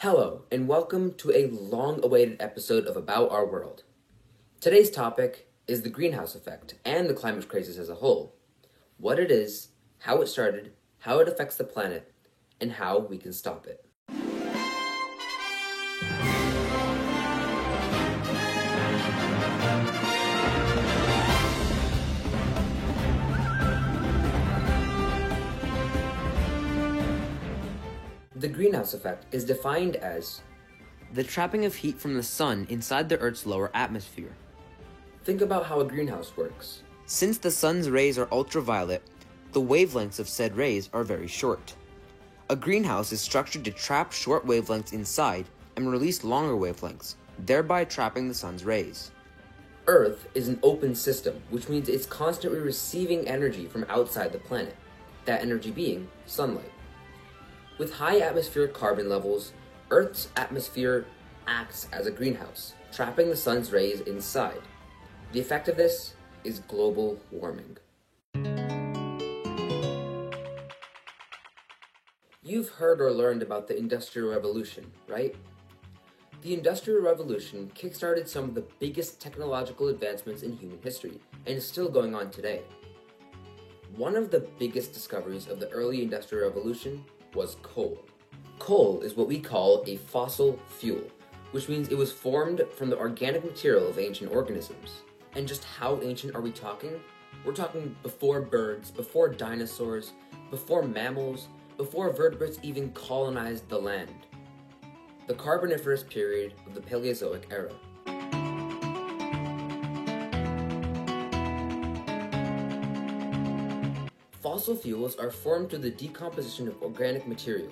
Hello, and welcome to a long-awaited episode of About Our World. Today's topic is the greenhouse effect and the climate crisis as a whole. What it is, how it started, how it affects the planet, and how we can stop it. The greenhouse effect is defined as the trapping of heat from the sun inside the Earth's lower atmosphere. Think about how a greenhouse works. Since the sun's rays are ultraviolet, the wavelengths of said rays are very short. A greenhouse is structured to trap short wavelengths inside and release longer wavelengths, thereby trapping the sun's rays. Earth is an open system, which means it's constantly receiving energy from outside the planet, that energy being sunlight. With high atmospheric carbon levels, Earth's atmosphere acts as a greenhouse, trapping the sun's rays inside. The effect of this is global warming. You've heard or learned about the Industrial Revolution, right? The Industrial Revolution kickstarted some of the biggest technological advancements in human history, and is still going on today. One of the biggest discoveries of the early Industrial Revolution was coal. Coal is what we call a fossil fuel, which means it was formed from the organic material of ancient organisms. And just how ancient are we talking? We're talking before birds, before dinosaurs, before mammals, before vertebrates even colonized the land. The Carboniferous period of the Paleozoic era. Fossil fuels are formed through the decomposition of organic material.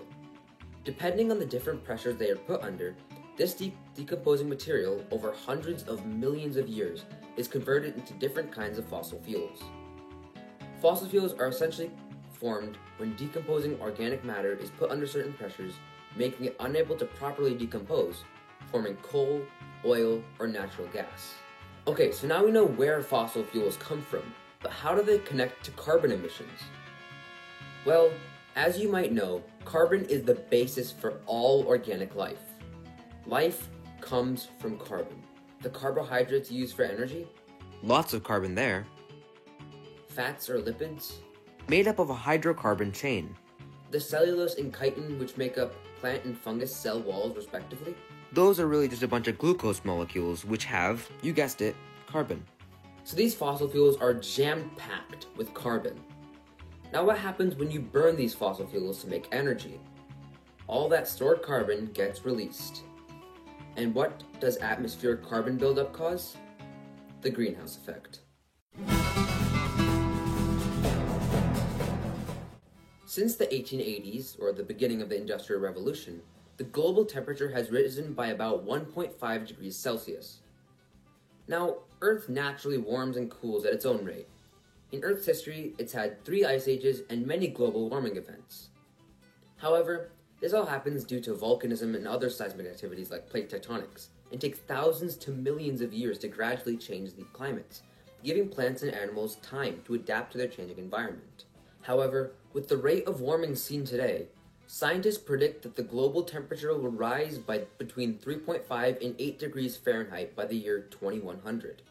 Depending on the different pressures they are put under, this decomposing material, over hundreds of millions of years, is converted into different kinds of fossil fuels. Fossil fuels are essentially formed when decomposing organic matter is put under certain pressures, making it unable to properly decompose, forming coal, oil, or natural gas. Okay, so now we know where fossil fuels come from. But how do they connect to carbon emissions? Well, as you might know, carbon is the basis for all organic life. Life comes from carbon. The carbohydrates used for energy? Lots of carbon there. Fats or lipids? Made up of a hydrocarbon chain. The cellulose and chitin, which make up plant and fungus cell walls respectively? Those are really just a bunch of glucose molecules which have, you guessed it, carbon. So these fossil fuels are jam-packed with carbon. Now what happens when you burn these fossil fuels to make energy? All that stored carbon gets released. And what does atmospheric carbon buildup cause? The greenhouse effect. Since the 1880s, or the beginning of the Industrial Revolution, the global temperature has risen by about 1.5 degrees Celsius. Now, Earth naturally warms and cools at its own rate. In Earth's history, it's had 3 ice ages and many global warming events. However, this all happens due to volcanism and other seismic activities like plate tectonics, and takes thousands to millions of years to gradually change the climates, giving plants and animals time to adapt to their changing environment. However, with the rate of warming seen today, scientists predict that the global temperature will rise by between 3.5 and 8 degrees Fahrenheit by the year 2100.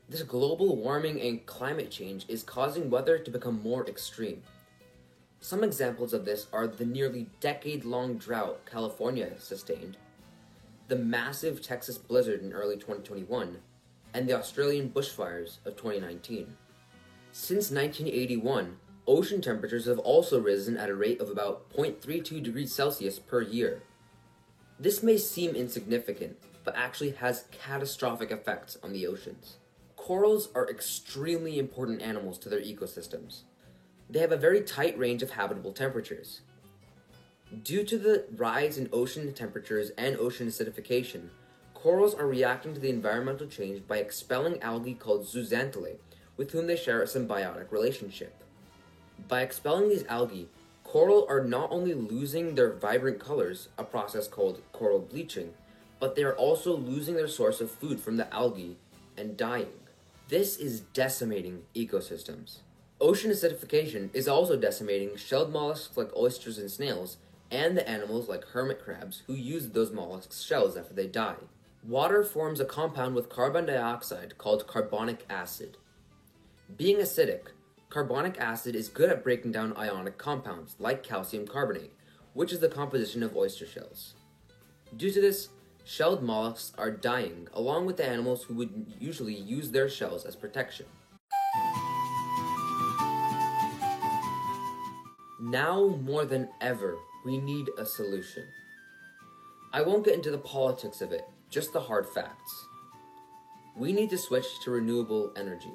This global warming and climate change is causing weather to become more extreme. Some examples of this are the nearly decade-long drought California sustained, the massive Texas blizzard in early 2021, and the Australian bushfires of 2019. Since 1981, ocean temperatures have also risen at a rate of about 0.32 degrees Celsius per year. This may seem insignificant, but actually has catastrophic effects on the oceans. Corals are extremely important animals to their ecosystems. They have a very tight range of habitable temperatures. Due to the rise in ocean temperatures and ocean acidification, corals are reacting to the environmental change by expelling algae called zooxanthellae, with whom they share a symbiotic relationship. By expelling these algae, coral are not only losing their vibrant colors, a process called coral bleaching, but they are also losing their source of food from the algae and dying. This is decimating ecosystems. Ocean acidification is also decimating shelled mollusks like oysters and snails, and the animals like hermit crabs who use those mollusks' shells after they die. Water forms a compound with carbon dioxide called carbonic acid. Being acidic, carbonic acid is good at breaking down ionic compounds like calcium carbonate, which is the composition of oyster shells. Due to this, shelled mollusks are dying, along with the animals who would usually use their shells as protection. Now more than ever, we need a solution. I won't get into the politics of it, just the hard facts. We need to switch to renewable energy.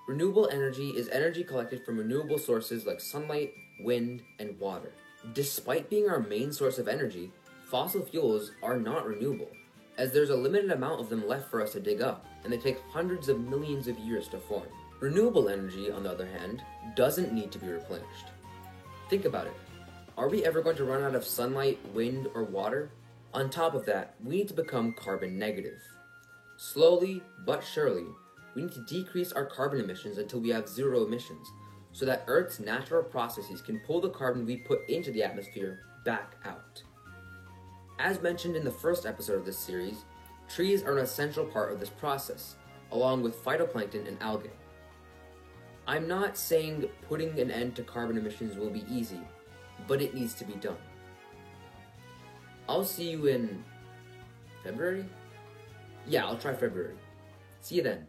Renewable energy is energy collected from renewable sources like sunlight, wind, and water. Despite being our main source of energy, fossil fuels are not renewable, as there's a limited amount of them left for us to dig up, and they take hundreds of millions of years to form. Renewable energy, on the other hand, doesn't need to be replenished. Think about it. Are we ever going to run out of sunlight, wind, or water? On top of that, we need to become carbon negative. Slowly, but surely, we need to decrease our carbon emissions until we have zero emissions, so that Earth's natural processes can pull the carbon we put into the atmosphere back out. As mentioned in the first episode of this series, trees are an essential part of this process, along with phytoplankton and algae. I'm not saying putting an end to carbon emissions will be easy, but it needs to be done. I'll see you in February? Yeah, I'll try February. See you then.